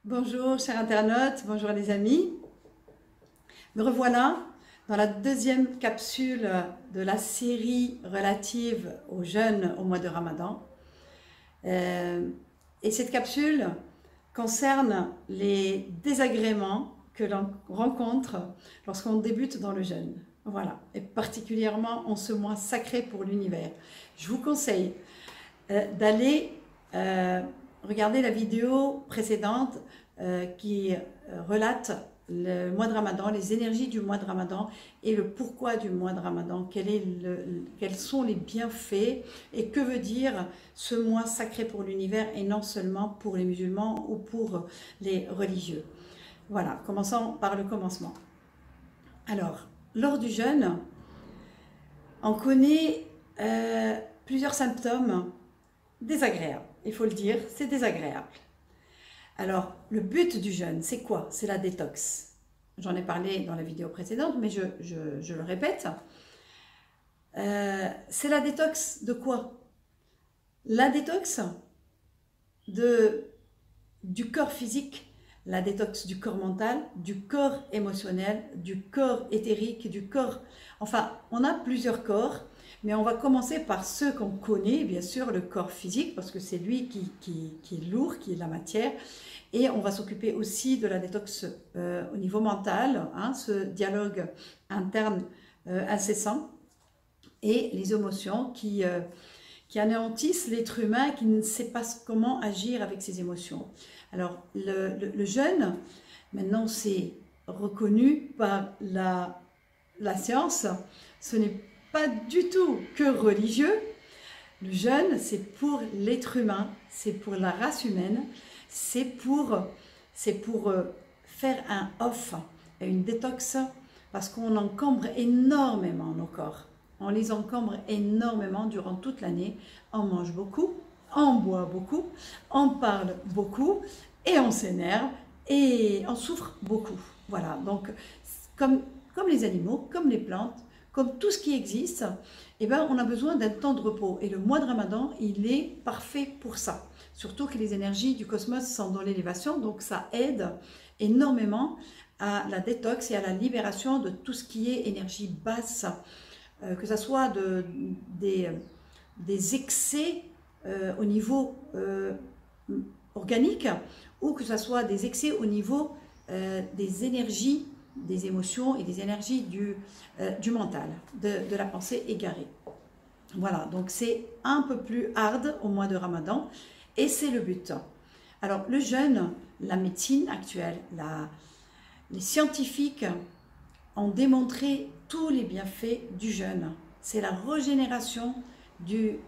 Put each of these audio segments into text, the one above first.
Bonjour chers internautes, bonjour les amis. Me revoilà dans la deuxième capsule de la série relative aux jeûnes au mois de Ramadan. Et cette capsule concerne les désagréments que l'on rencontre lorsqu'on débute dans le jeûne. Voilà, et particulièrement en ce mois sacré pour l'univers. Je vous conseille d'aller regarder la vidéo précédente qui relate le mois de Ramadan, les énergies du mois de Ramadan et le pourquoi du mois de Ramadan, quels sont les bienfaits et que veut dire ce mois sacré pour l'univers et non seulement pour les musulmans ou pour les religieux. Voilà, commençons par le commencement. Alors, lors du jeûne, on connaît plusieurs symptômes désagréables. Il faut le dire, c'est désagréable. Alors, le but du jeûne, c'est quoi? C'est la détox. J'en ai parlé dans la vidéo précédente, mais je le répète. C'est la détox de quoi? La détox du corps physique, la détox du corps mental, du corps émotionnel, du corps éthérique, du corps... Enfin, on a plusieurs corps, mais on va commencer par ceux qu'on connaît, bien sûr, le corps physique, parce que c'est lui qui est lourd, qui est la matière. Et on va s'occuper aussi de la détox au niveau mental, hein, ce dialogue interne incessant, et les émotions qui anéantissent l'être humain qui ne sait pas comment agir avec ses émotions. Alors, le jeûne, maintenant, c'est reconnu par la science, ce n'est pas du tout que religieux. Le jeûne, c'est pour l'être humain, c'est pour la race humaine, c'est pour faire un off, une détox, parce qu'on encombre énormément nos corps. On les encombre énormément durant toute l'année. On mange beaucoup, on boit beaucoup, on parle beaucoup et on s'énerve et on souffre beaucoup. Voilà, donc comme les animaux, comme les plantes, comme tout ce qui existe, eh ben, on a besoin d'un temps de repos. Et le mois de Ramadan, il est parfait pour ça. Surtout que les énergies du cosmos sont dans l'élévation, donc ça aide énormément à la détox et à la libération de tout ce qui est énergie basse, que ce soit des excès au niveau organique ou que ce soit des excès au niveau des énergies, des émotions et des énergies du mental, de la pensée égarée. Voilà, donc c'est un peu plus hard au mois de Ramadan et c'est le but. Alors le jeûne, la médecine actuelle, les scientifiques ont démontré tous les bienfaits du jeûne. C'est la régénération du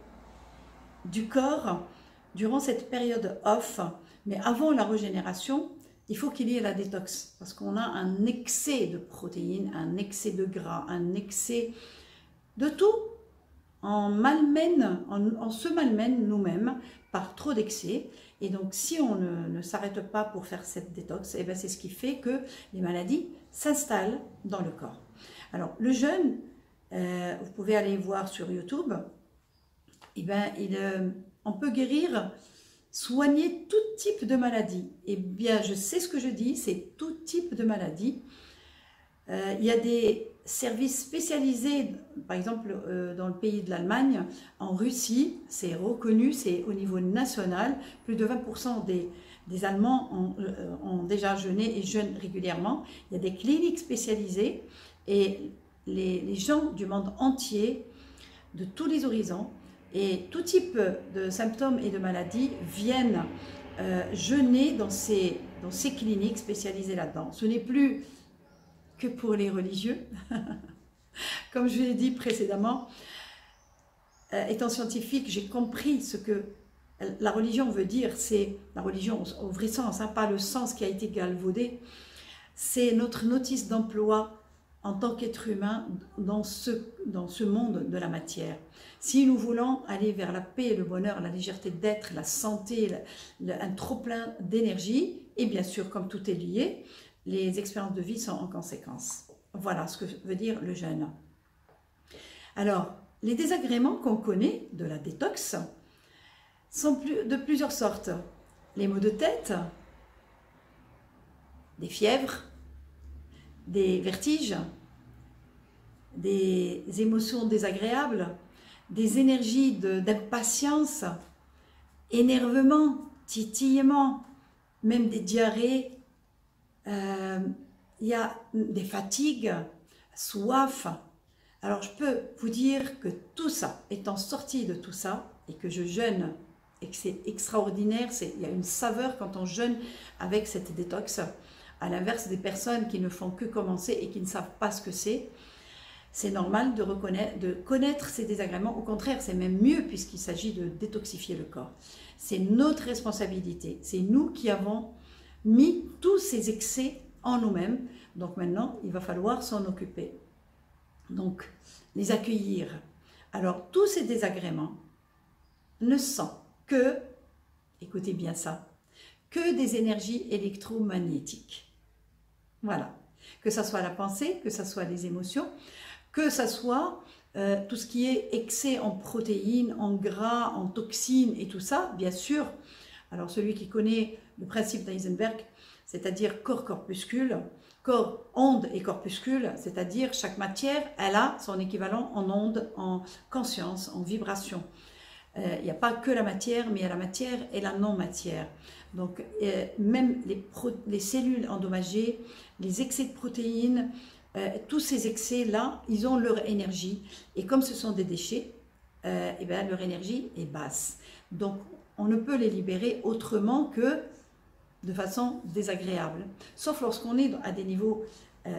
corps durant cette période off. Mais avant la régénération, il faut qu'il y ait la détox parce qu'on a un excès de protéines, un excès de gras, un excès de tout. On se malmène nous-mêmes par trop d'excès. Et donc, si on ne s'arrête pas pour faire cette détox, eh ben, c'est ce qui fait que les maladies s'installent dans le corps. Alors, le jeûne, vous pouvez aller voir sur YouTube, eh ben, on peut guérir, soigner tout type de maladie. Eh bien, je sais ce que je dis, c'est tout type de maladie. Il y a des services spécialisés, par exemple dans le pays de l'Allemagne, en Russie, c'est reconnu, c'est au niveau national, plus de 20% des Allemands ont déjà jeûné et jeûnent régulièrement. Il y a des cliniques spécialisées et les gens du monde entier, de tous les horizons, et tout type de symptômes et de maladies viennent jeûner dans ces cliniques spécialisées là-dedans. Ce n'est plus que pour les religieux. Comme je l'ai dit précédemment, étant scientifique, j'ai compris ce que la religion veut dire. C'est la religion au vrai sens, hein, pas le sens qui a été galvaudé. C'est notre notice d'emploi en tant qu'être humain dans ce monde de la matière. Si nous voulons aller vers la paix, le bonheur, la légèreté d'être, la santé, un trop-plein d'énergie, et bien sûr, comme tout est lié, les expériences de vie sont en conséquence. Voilà ce que veut dire le jeûne. Alors, les désagréments qu'on connaît de la détox sont de plusieurs sortes. Les maux de tête, des fièvres, des vertiges, des émotions désagréables, des énergies d'impatience, énervement, titillement, même des diarrhées, il y a des fatigues, soif. Alors je peux vous dire que tout ça, étant sorti de tout ça, et que je jeûne, et que c'est extraordinaire, il y a une saveur quand on jeûne avec cette détox, à l'inverse des personnes qui ne font que commencer et qui ne savent pas ce que c'est normal de connaître ces désagréments. Au contraire, c'est même mieux puisqu'il s'agit de détoxifier le corps. C'est notre responsabilité. C'est nous qui avons mis tous ces excès en nous-mêmes. Donc maintenant, il va falloir s'en occuper. Donc, les accueillir. Alors, tous ces désagréments ne sont que, écoutez bien ça, que des énergies électromagnétiques. Voilà. Que ce soit la pensée, que ce soit les émotions, que ce soit tout ce qui est excès en protéines, en gras, en toxines et tout ça, bien sûr. Alors celui qui connaît le principe d'Eisenberg, c'est-à-dire corps-corpuscule, corps, onde et corpuscule, c'est-à-dire chaque matière, elle a son équivalent en onde, en conscience, en vibration. Il n'y a pas que la matière, mais il y a la matière et la non-matière. Donc même les cellules endommagées, les excès de protéines, tous ces excès-là, ils ont leur énergie. Et comme ce sont des déchets, eh bien, leur énergie est basse. Donc, on ne peut les libérer autrement que de façon désagréable. Sauf lorsqu'on est à des niveaux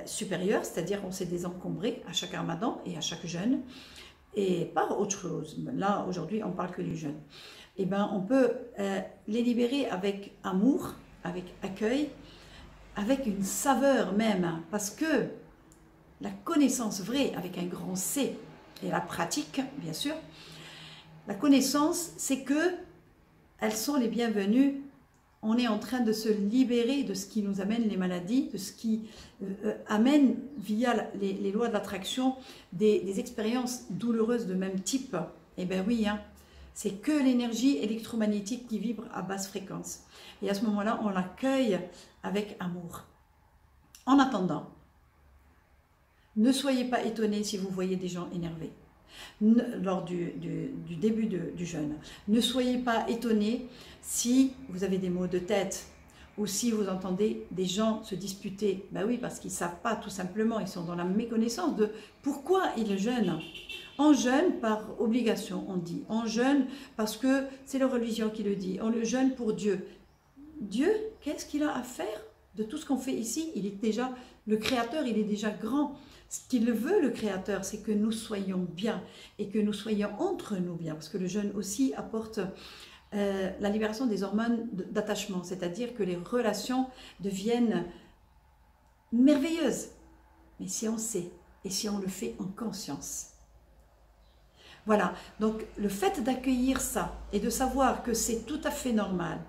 supérieurs, c'est-à-dire qu'on s'est désencombré à chaque ramadan et à chaque jeûne, et pas autre chose. Là, aujourd'hui, on parle que du jeûne. Eh bien, on peut les libérer avec amour, avec accueil, avec une saveur même, parce que la connaissance vraie, avec un grand C, et la pratique, bien sûr, la connaissance, c'est que elles sont les bienvenues. On est en train de se libérer de ce qui nous amène les maladies, de ce qui amène, via les lois de l'attraction, des expériences douloureuses de même type. Eh bien oui, hein, c'est que l'énergie électromagnétique qui vibre à basse fréquence. Et à ce moment-là, on l'accueille avec amour. En attendant, ne soyez pas étonnés si vous voyez des gens énervés lors du début du jeûne. Ne soyez pas étonnés si vous avez des maux de tête ou si vous entendez des gens se disputer. Ben oui, parce qu'ils ne savent pas tout simplement, ils sont dans la méconnaissance de pourquoi ils jeûnent. On jeûne par obligation, on dit. On jeûne parce que c'est la religion qui le dit. On le jeûne pour Dieu. Dieu, qu'est-ce qu'il a à faire de tout ce qu'on fait ici? Il est déjà, le Créateur, il est déjà grand. Ce qu'il veut, le Créateur, c'est que nous soyons bien et que nous soyons entre nous bien. Parce que le jeûne aussi apporte la libération des hormones d'attachement. C'est-à-dire que les relations deviennent merveilleuses. Mais si on sait et si on le fait en conscience. Voilà, donc le fait d'accueillir ça et de savoir que c'est tout à fait normal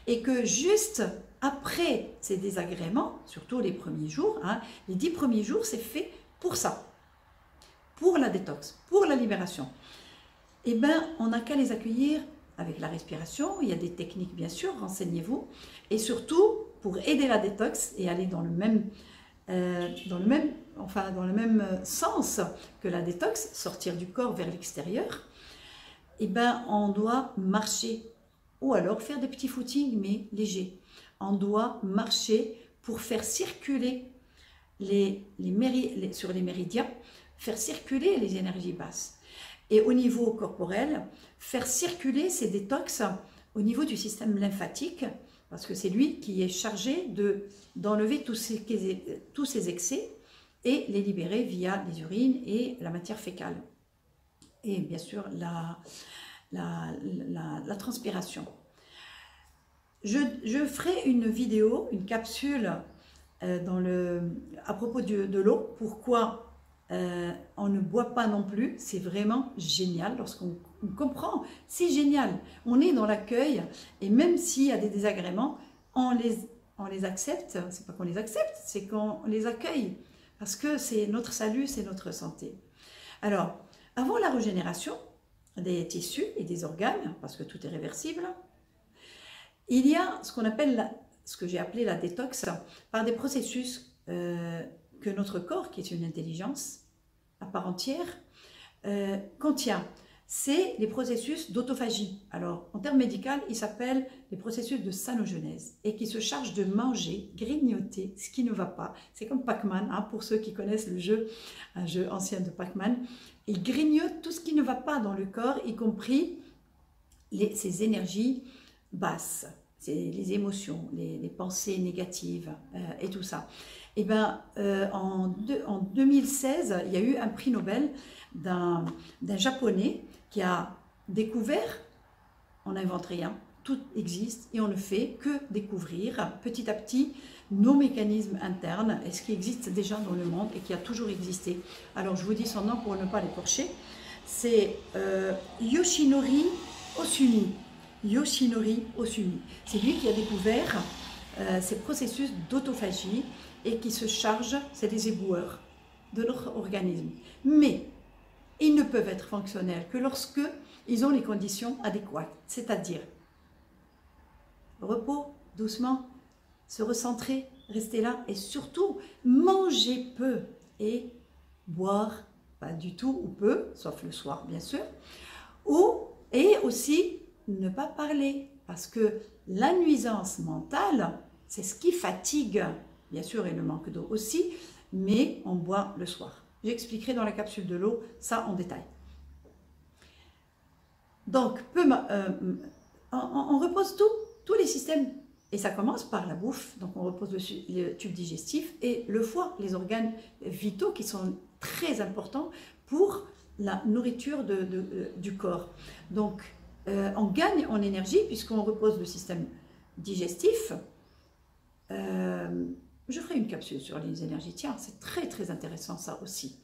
et que juste après ces désagréments, surtout les premiers jours, hein, les 10 premiers jours, c'est fait pour ça, pour la détox, pour la libération. Eh bien, on n'a qu'à les accueillir avec la respiration. Il y a des techniques, bien sûr, renseignez-vous. Et surtout, pour aider la détox et aller dans le même sens que la détox, sortir du corps vers l'extérieur, eh ben, on doit marcher ou alors faire des petits footings, mais légers. On doit marcher pour faire circuler sur les méridiens, faire circuler les énergies basses. Et au niveau corporel, faire circuler ces détox au niveau du système lymphatique, parce que c'est lui qui est chargé d'enlever tous ces excès et les libérer via les urines et la matière fécale. Et bien sûr, la transpiration. Je ferai une vidéo, une capsule à propos de l'eau. Pourquoi on ne boit pas non plus? C'est vraiment génial lorsqu'on comprend. C'est génial. On est dans l'accueil et même s'il y a des désagréments, on les accepte. C'est pas qu'on les accepte, c'est qu'on les accueille. Parce que c'est notre salut, c'est notre santé. Alors, avant la régénération des tissus et des organes, parce que tout est réversible, il y a ce qu'on appelle ce que j'ai appelé la détox par des processus que notre corps, qui est une intelligence à part entière, contient. C'est les processus d'autophagie. Alors, en termes médicaux, ils s'appellent les processus de sanogenèse et qui se chargent de manger, grignoter ce qui ne va pas. C'est comme Pac-Man, hein, pour ceux qui connaissent le jeu, un jeu ancien de Pac-Man. Ils grignotent tout ce qui ne va pas dans le corps, y compris ces énergies basses, les émotions, les pensées négatives et tout ça. Et bien, en 2016, il y a eu un prix Nobel d'un Japonais qui a découvert, on n'invente rien, tout existe et on ne fait que découvrir petit à petit nos mécanismes internes et ce qui existe déjà dans le monde et qui a toujours existé. Alors je vous dis son nom pour ne pas l'écorcher, c'est Yoshinori Ohsumi. Yoshinori Ohsumi. C'est lui qui a découvert ces processus d'autophagie et qui se charge, c'est des éboueurs de notre organisme. Mais ils ne peuvent être fonctionnels que lorsque ils ont les conditions adéquates, c'est-à-dire repos, doucement, se recentrer, rester là et surtout manger peu et boire pas du tout ou peu, sauf le soir bien sûr, et aussi ne pas parler parce que la nuisance mentale, c'est ce qui fatigue, bien sûr, et le manque d'eau aussi, mais on boit le soir. J'expliquerai dans la capsule de l'eau ça en détail. Donc, on repose tous les systèmes, et ça commence par la bouffe, donc on repose le tube digestif et le foie, les organes vitaux qui sont très importants pour la nourriture du corps. Donc, on gagne en énergie puisqu'on repose le système digestif. Je ferai une capsule sur les énergies, tiens, c'est très très intéressant ça aussi.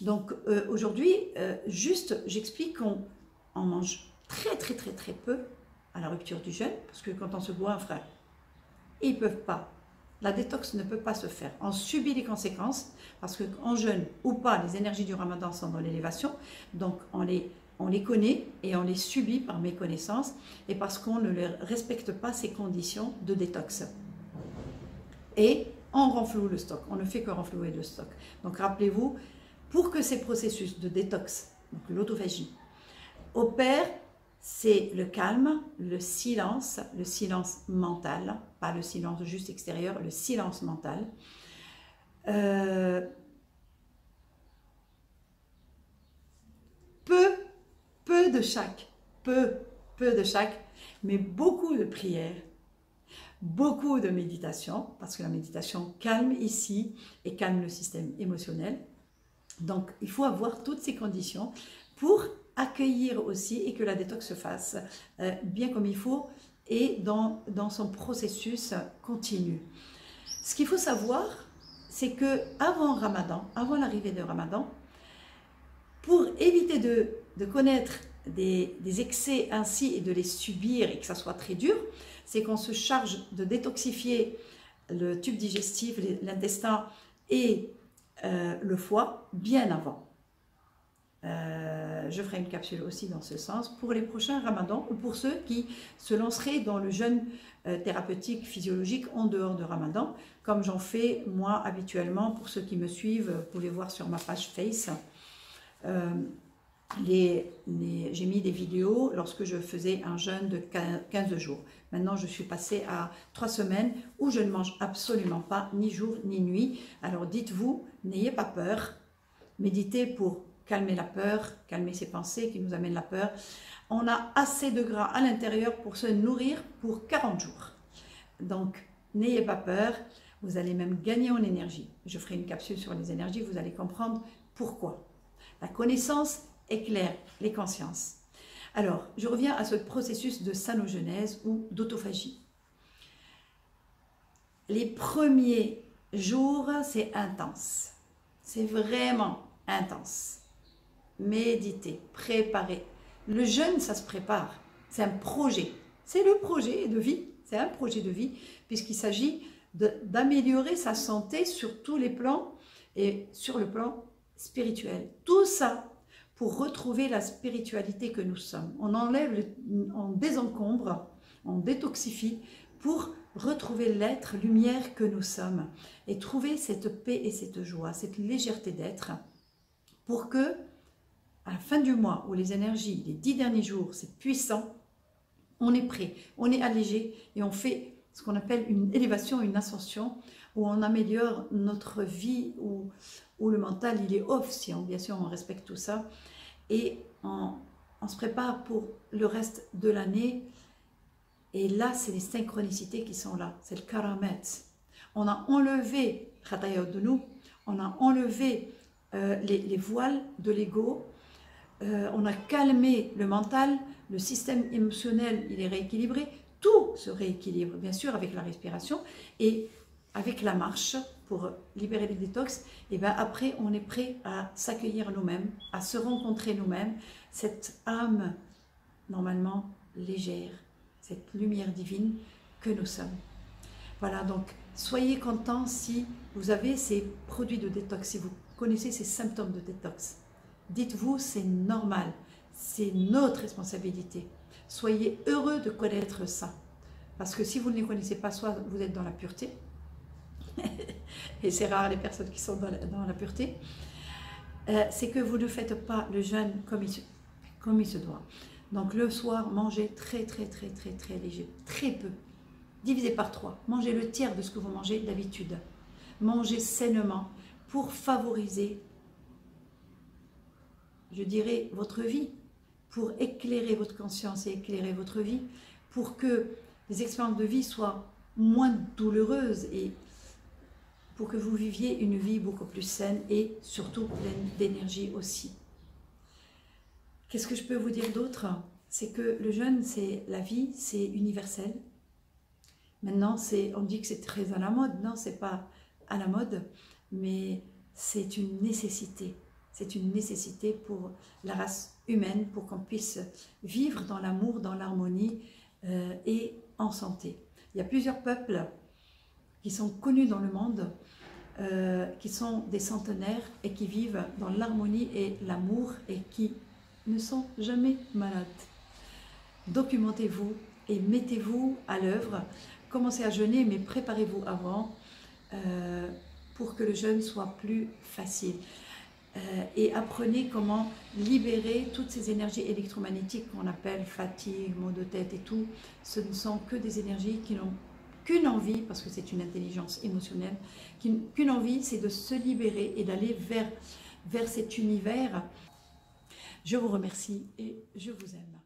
Donc aujourd'hui, juste j'explique qu'on mange très très très très peu à la rupture du jeûne, parce que quand on se boit un frère, ils ne peuvent pas, la détox ne peut pas se faire. On subit les conséquences, parce qu'en jeûne ou pas, les énergies du ramadan sont dans l'élévation, donc on les connaît et on les subit par méconnaissance et parce qu'on ne respecte pas ces conditions de détox. Et on renfloue le stock, on ne fait que renflouer le stock. Donc rappelez-vous, pour que ces processus de détox, donc l'autophagie, opèrent, c'est le calme, le silence mental, pas le silence juste extérieur, le silence mental. Peu de chaque, mais beaucoup de prières, beaucoup de méditation, parce que la méditation calme ici et calme le système émotionnel. Donc, il faut avoir toutes ces conditions pour accueillir aussi et que la détox se fasse bien comme il faut et dans son processus continu. Ce qu'il faut savoir, c'est que avant Ramadan, avant l'arrivée de Ramadan, pour éviter de connaître des excès ainsi et de les subir et que ça soit très dur, c'est qu'on se charge de détoxifier le tube digestif, l'intestin et le foie bien avant. Je ferai une capsule aussi dans ce sens pour les prochains ramadans ou pour ceux qui se lanceraient dans le jeûne thérapeutique physiologique en dehors de Ramadan, comme j'en fais moi habituellement. Pour ceux qui me suivent, vous pouvez voir sur ma page Face. J'ai mis des vidéos lorsque je faisais un jeûne de 15 jours. Maintenant, je suis passée à 3 semaines où je ne mange absolument pas, ni jour ni nuit. Alors dites-vous, n'ayez pas peur. Méditez pour calmer la peur, calmer ces pensées qui nous amènent la peur. On a assez de gras à l'intérieur pour se nourrir pour 40 jours. Donc, n'ayez pas peur. Vous allez même gagner en énergie. Je ferai une capsule sur les énergies, vous allez comprendre pourquoi. La connaissance éclaire les consciences. Alors, je reviens à ce processus de sanogenèse ou d'autophagie. Les premiers jours, c'est intense. C'est vraiment intense. Méditez, préparez. Le jeûne, ça se prépare. C'est un projet. C'est le projet de vie. C'est un projet de vie puisqu'il s'agit d'améliorer sa santé sur tous les plans et sur le plan spirituel. Tout ça pour retrouver la spiritualité que nous sommes. On enlève, on désencombre, on détoxifie pour retrouver l'être lumière que nous sommes et trouver cette paix et cette joie, cette légèreté d'être pour que, à la fin du mois où les énergies, les 10 derniers jours, c'est puissant, on est prêt, on est allégé et on fait ce qu'on appelle une élévation, une ascension, où on améliore notre vie, où le mental il est off, si bien sûr on respecte tout ça, et on se prépare pour le reste de l'année. Et là, c'est les synchronicités qui sont là, c'est le karamet. On a enlevé, de nous, on a enlevé les voiles de l'ego, on a calmé le mental, le système émotionnel, il est rééquilibré, tout se rééquilibre, bien sûr, avec la respiration et avec la marche pour libérer les détox. Et bien après, on est prêt à s'accueillir nous-mêmes, à se rencontrer nous-mêmes, cette âme normalement légère, cette lumière divine que nous sommes. Voilà, donc soyez contents si vous avez ces produits de détox, si vous connaissez ces symptômes de détox. Dites-vous, c'est normal, c'est notre responsabilité. Soyez heureux de connaître ça. Parce que si vous ne les connaissez pas, soit vous êtes dans la pureté, et c'est rare les personnes qui sont dans la pureté, c'est que vous ne faites pas le jeûne comme il se doit. Donc le soir, mangez très léger, très peu. Divisé par 3. Mangez le tiers de ce que vous mangez d'habitude. Mangez sainement pour favoriser, je dirais, votre vie, pour éclairer votre conscience et éclairer votre vie, pour que les expériences de vie soient moins douloureuses et pour que vous viviez une vie beaucoup plus saine et surtout pleine d'énergie aussi. Qu'est-ce que je peux vous dire d'autre? C'est que le jeûne, c'est la vie, c'est universel. Maintenant, on dit que c'est très à la mode. Non, c'est pas à la mode, mais c'est une nécessité. C'est une nécessité pour la race humaine, pour qu'on puisse vivre dans l'amour, dans l'harmonie et en santé. Il y a plusieurs peuples qui sont connus dans le monde, qui sont des centenaires et qui vivent dans l'harmonie et l'amour et qui ne sont jamais malades. Documentez-vous et mettez-vous à l'œuvre. Commencez à jeûner, mais préparez-vous avant pour que le jeûne soit plus facile. Et apprenez comment libérer toutes ces énergies électromagnétiques qu'on appelle fatigue, maux de tête et tout. Ce ne sont que des énergies qui n'ont qu'une envie, parce que c'est une intelligence émotionnelle, qu'une envie, c'est de se libérer et d'aller vers cet univers. Je vous remercie et je vous aime.